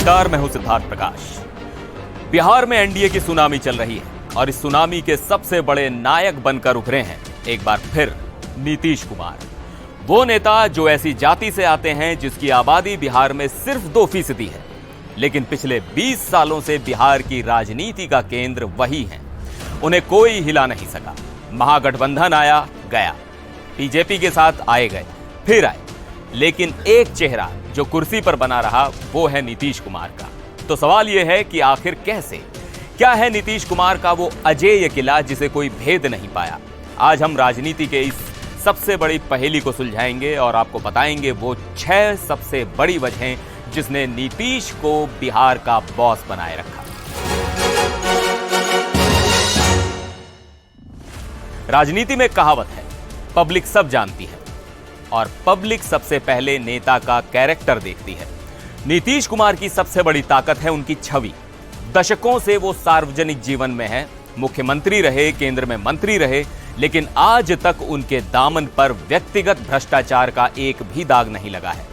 नमस्कार, मैं हूं सिद्धार्थ प्रकाश। बिहार में एनडीए की सुनामी चल रही है और इस सुनामी के सबसे बड़े नायक बनकर उभरे हैं एक बार फिर नीतीश कुमार। वो नेता जो ऐसी जाति से आते हैं जिसकी आबादी बिहार में सिर्फ 2% है, लेकिन पिछले 20 सालों से बिहार की राजनीति का केंद्र वही है। उन्हें कोई हिला नहीं सका। महागठबंधन आया गया, बीजेपी के साथ आए गए, फिर आए, लेकिन एक चेहरा जो कुर्सी पर बना रहा वो है नीतीश कुमार का। तो सवाल यह है कि आखिर कैसे, क्या है नीतीश कुमार का वो अजेय किला जिसे कोई भेद नहीं पाया। आज हम राजनीति के इस सबसे बड़ी पहेली को सुलझाएंगे और आपको बताएंगे वो 6 सबसे बड़ी वजहें जिसने नीतीश को बिहार का बॉस बनाए रखा। राजनीति में कहावत है, पब्लिक सब जानती है और पब्लिक सबसे पहले नेता का कैरेक्टर देखती है। नीतीश कुमार की सबसे बड़ी ताकत है उनकी छवि। दशकों से वो सार्वजनिक जीवन में है, मुख्यमंत्री रहे, केंद्र में मंत्री रहे, लेकिन आज तक उनके दामन पर व्यक्तिगत भ्रष्टाचार का एक भी दाग नहीं लगा है।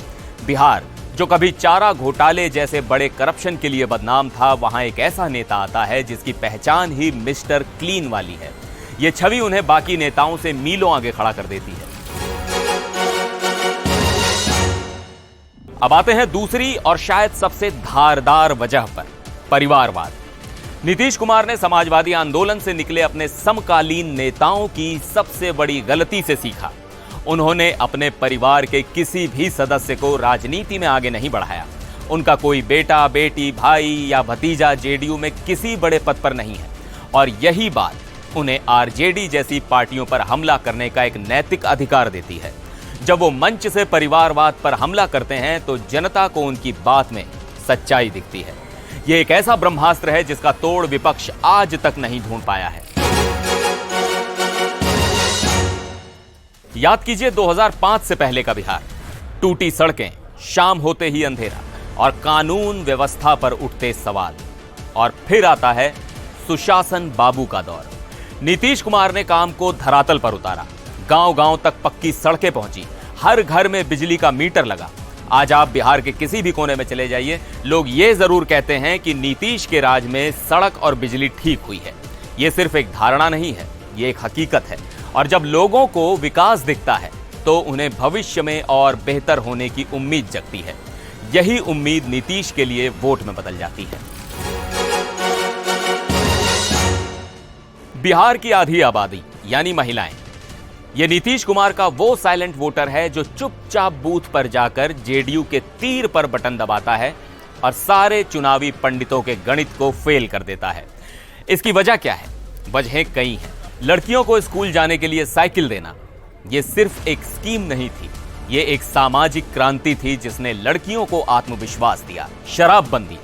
बिहार जो कभी चारा घोटाले जैसे बड़े करप्शन के लिए बदनाम था, वहां एक ऐसा नेता आता है जिसकी पहचान ही मिस्टर क्लीन वाली है। यह छवि उन्हें बाकी नेताओं से मीलों आगे खड़ा कर देती है। अब आते हैं दूसरी और शायद सबसे धारदार वजह पर, परिवारवाद। नीतीश कुमार ने समाजवादी आंदोलन से निकले अपने समकालीन नेताओं की सबसे बड़ी गलती से सीखा। उन्होंने अपने परिवार के किसी भी सदस्य को राजनीति में आगे नहीं बढ़ाया। उनका कोई बेटा, बेटी, भाई या भतीजा जेडीयू में किसी बड़े पद पर नहीं है और यही बात उन्हें आरजेडी जैसी पार्टियों पर हमला करने का एक नैतिक अधिकार देती है। जब वो मंच से परिवारवाद पर हमला करते हैं तो जनता को उनकी बात में सच्चाई दिखती है। यह एक ऐसा ब्रह्मास्त्र है जिसका तोड़ विपक्ष आज तक नहीं ढूंढ पाया है। याद कीजिए 2005 से पहले का बिहार। टूटी सड़कें, शाम होते ही अंधेरा और कानून व्यवस्था पर उठते सवाल। और फिर आता है सुशासन बाबू का दौर। नीतीश कुमार ने काम को धरातल पर उतारा। गांव-गांव तक पक्की सड़कें पहुंची, हर घर में बिजली का मीटर लगा। आज आप बिहार के किसी भी कोने में चले जाइए, लोग ये जरूर कहते हैं कि नीतीश के राज में सड़क और बिजली ठीक हुई है। ये सिर्फ एक धारणा नहीं है, ये एक हकीकत है। और जब लोगों को विकास दिखता है तो उन्हें भविष्य में और बेहतर होने की उम्मीद जगती है। यही उम्मीद नीतीश के लिए वोट में बदल जाती है। बिहार की आधी आबादी यानी महिलाएं, ये नीतीश कुमार का वो साइलेंट वोटर है जो चुपचाप बूथ पर जाकर जेडीयू के तीर पर बटन दबाता है और सारे चुनावी पंडितों के गणित को फेल कर देता है। इसकी वजह क्या है? वजहें कई हैं। लड़कियों को स्कूल जाने के लिए साइकिल देना, यह सिर्फ एक स्कीम नहीं थी, ये एक सामाजिक क्रांति थी जिसने लड़कियों को आत्मविश्वास दिया। शराबबंदी,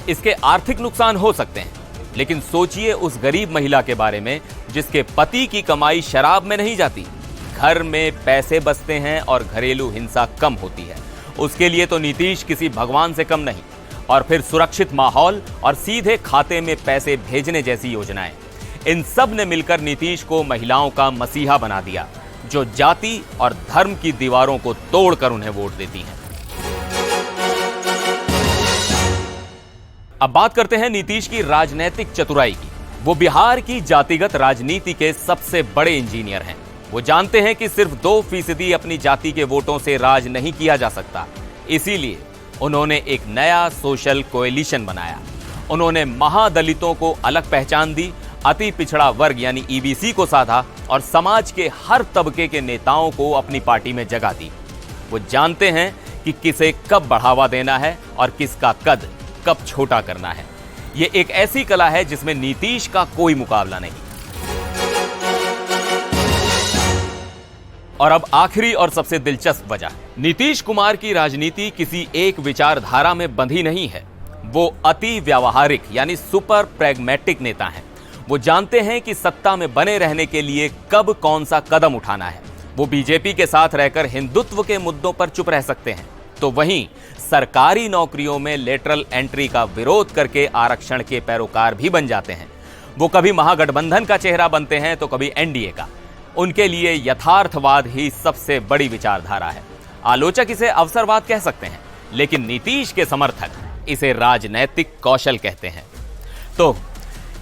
इसके आर्थिक नुकसान हो सकते हैं, लेकिन सोचिए उस गरीब महिला के बारे में जिसके पति की कमाई शराब में नहीं जाती, घर में पैसे बचते हैं और घरेलू हिंसा कम होती है। उसके लिए तो नीतीश किसी भगवान से कम नहीं। और फिर सुरक्षित माहौल और सीधे खाते में पैसे भेजने जैसी योजनाएं, इन सब ने मिलकर नीतीश को महिलाओं का मसीहा बना दिया, जो जाति और धर्म की दीवारों को तोड़कर उन्हें वोट देती हैं। अब बात करते हैं नीतीश की राजनीतिक चतुराई की। वो बिहार की जातिगत राजनीति के सबसे बड़े इंजीनियर हैं। वो जानते हैं कि सिर्फ 2% अपनी जाति के वोटों से राज नहीं किया जा सकता। इसीलिए उन्होंने एक नया सोशल कोएलिशन बनाया। उन्होंने महादलितों को अलग पहचान दी, अति पिछड़ा वर्ग यानी ईबीसी को साधा और समाज के हर तबके के नेताओं को अपनी पार्टी में जगह दी। वो जानते हैं कि किसे कब बढ़ावा देना है और किसका कद कब छोटा करना है। ये एक ऐसी कला है जिसमें नीतीश का कोई मुकाबला नहीं। और अब आखिरी और सबसे दिलचस्प वजह, नीतीश कुमार की राजनीति किसी एक विचारधारा में बंधी नहीं है। वो अति व्यावहारिक यानी सुपर प्रैग्मेटिक नेता हैं। वो जानते हैं कि सत्ता में बने रहने के लिए कब कौन सा कदम उठाना है। वो बीजेपी के साथ रहकर हिंदुत्व के मुद्दों पर चुप रह सकते हैं, तो वहीं सरकारी नौकरियों में लेटरल एंट्री का विरोध करके आरक्षण के पैरोकार भी बन जाते हैं। वो कभी महागठबंधन का चेहरा बनते हैं तो कभी एनडीए का। उनके लिए यथार्थवाद ही सबसे बड़ी विचारधारा है। आलोचक इसे अवसरवाद कह सकते हैं, लेकिन नीतीश के समर्थक इसे राजनैतिक कौशल कहते हैं। तो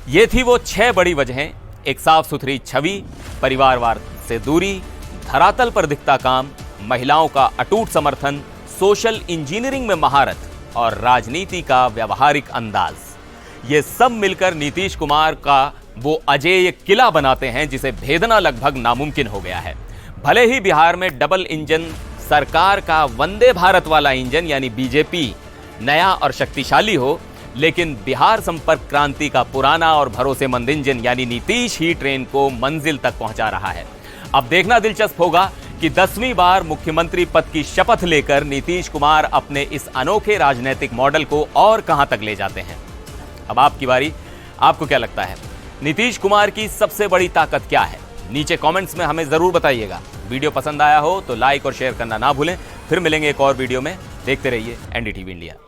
ये थी वो 6 बड़ी वजहें, एक साफ सुथरी छवि, परिवारवाद से दूरी, धरातल पर दिखता काम, महिलाओं का अटूट समर्थन, सोशल इंजीनियरिंग में महारत और राजनीति का व्यवहारिक अंदाज। ये सब मिलकर नीतीश कुमार का वो अजेय किला बनाते हैं जिसे भेदना लगभग नामुमकिन हो गया है। भले ही बिहार में डबल इंजन सरकार का वंदे भारत वाला इंजन यानी बीजेपी नया और शक्तिशाली हो, लेकिन बिहार संपर्क क्रांति का पुराना और भरोसेमंद इंजन यानी नीतीश ही ट्रेन को मंजिल तक पहुंचा रहा है। अब देखना दिलचस्प होगा कि 10वीं बार मुख्यमंत्री पद की शपथ लेकर नीतीश कुमार अपने इस अनोखे राजनीतिक मॉडल को और कहां तक ले जाते हैं। अब आपकी बारी, आपको क्या लगता है नीतीश कुमार की सबसे बड़ी ताकत क्या है? नीचे कमेंट्स में हमें जरूर बताइएगा। वीडियो पसंद आया हो तो लाइक और शेयर करना ना भूलें। फिर मिलेंगे एक और वीडियो में। देखते रहिए एनडीटीवी इंडिया।